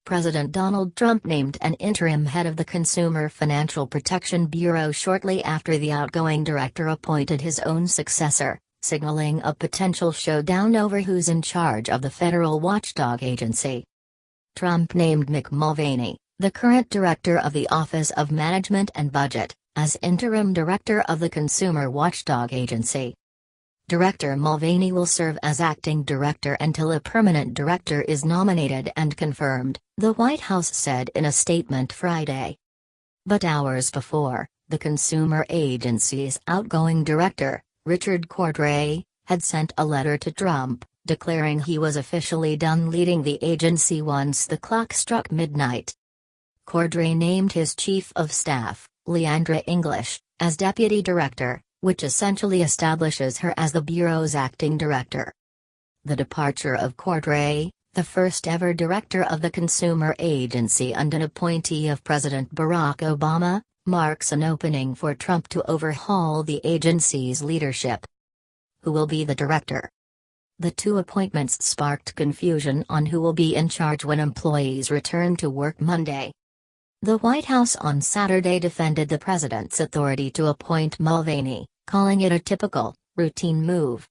President Donald Trump named an interim head of the Consumer Financial Protection Bureau shortly after the outgoing director appointed his own successor, signaling a potential showdown over who's in charge of the federal watchdog agency. Trump named Mick Mulvaney, the current director of the Office of Management and Budget, as interim director of the Consumer Watchdog Agency. Director Mulvaney will serve as acting director until a permanent director is nominated and confirmed, the White House said in a statement Friday. But hours before, the consumer agency's outgoing director, Richard Cordray, had sent a letter to Trump, declaring he was officially done leading the agency once the clock struck midnight. Cordray named his chief of staff, Leandra English, as deputy director, which essentially establishes her as the Bureau's acting director. The departure of Cordray, the first ever director of the consumer agency and an appointee of President Barack Obama, marks an opening for Trump to overhaul the agency's leadership. Who will be the director? The two appointments sparked confusion on who will be in charge when employees return to work Monday. The White House on Saturday defended the president's authority to appoint Mulvaney, calling it a typical, routine move.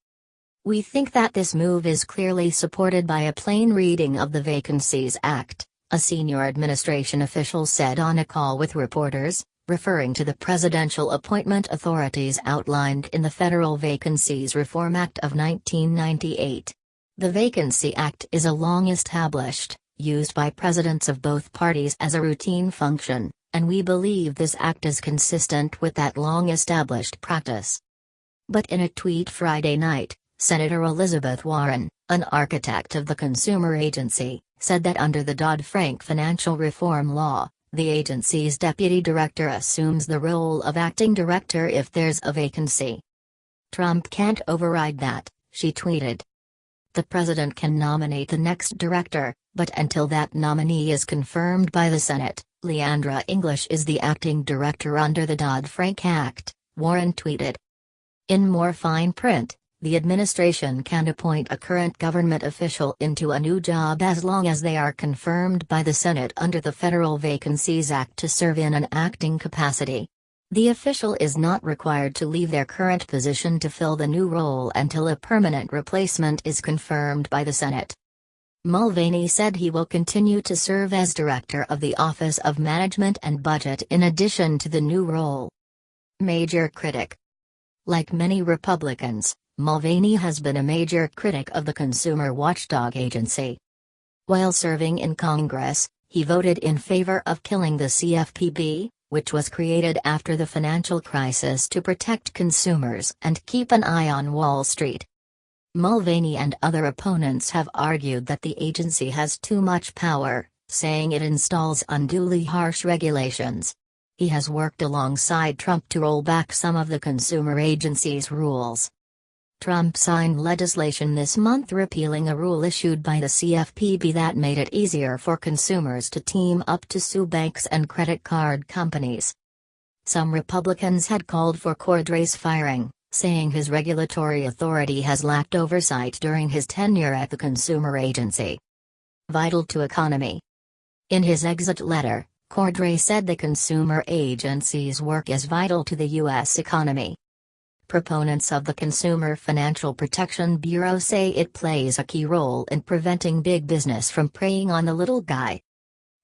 "We think that this move is clearly supported by a plain reading of the Vacancies Act," a senior administration official said on a call with reporters, referring to the presidential appointment authorities outlined in the Federal Vacancies Reform Act of 1998. The Vacancy Act is a long-established, used by presidents of both parties as a routine function, and we believe this act is consistent with that long-established practice. But in a tweet Friday night, Senator Elizabeth Warren, an architect of the consumer agency, said that under the Dodd-Frank financial reform law, the agency's deputy director assumes the role of acting director if there's a vacancy. "Trump can't override that," she tweeted. "The president can nominate the next director, but until that nominee is confirmed by the Senate, Leandra English is the acting director under the Dodd-Frank Act," Warren tweeted. In more fine print, the administration can appoint a current government official into a new job as long as they are confirmed by the Senate under the Federal Vacancies Act to serve in an acting capacity. The official is not required to leave their current position to fill the new role until a permanent replacement is confirmed by the Senate. Mulvaney said he will continue to serve as director of the Office of Management and Budget in addition to the new role. Major critic. Like many Republicans, Mulvaney has been a major critic of the Consumer Watchdog Agency. While serving in Congress, he voted in favor of killing the CFPB, which was created after the financial crisis to protect consumers and keep an eye on Wall Street. Mulvaney and other opponents have argued that the agency has too much power, saying it installs unduly harsh regulations. He has worked alongside Trump to roll back some of the consumer agency's rules. Trump signed legislation this month repealing a rule issued by the CFPB that made it easier for consumers to team up to sue banks and credit card companies. Some Republicans had called for Cordray's firing, saying his regulatory authority has lacked oversight during his tenure at the consumer agency. Vital to economy. In his exit letter, Cordray said the consumer agency's work is vital to the U.S. economy. Proponents of the Consumer Financial Protection Bureau say it plays a key role in preventing big business from preying on the little guy.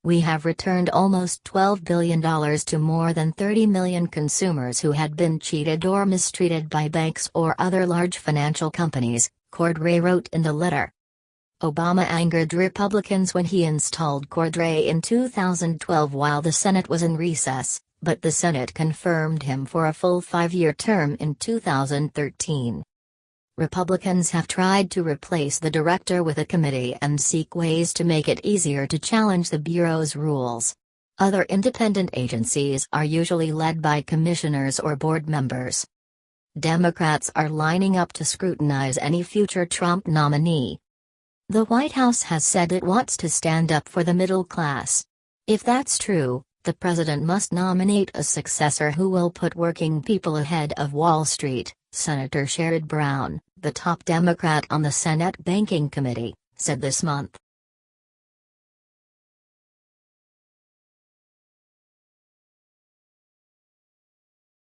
"We have returned almost $12 billion to more than 30 million consumers who had been cheated or mistreated by banks or other large financial companies," Cordray wrote in the letter. Obama angered Republicans when he installed Cordray in 2012 while the Senate was in recess, but the Senate confirmed him for a full 5-year term in 2013. Republicans have tried to replace the director with a committee and seek ways to make it easier to challenge the Bureau's rules. Other independent agencies are usually led by commissioners or board members. Democrats are lining up to scrutinize any future Trump nominee. The White House has said it wants to stand up for the middle class. If that's true, the president must nominate a successor who will put working people ahead of Wall Street, Senator Sherrod Brown, the top Democrat on the Senate Banking Committee, said this month.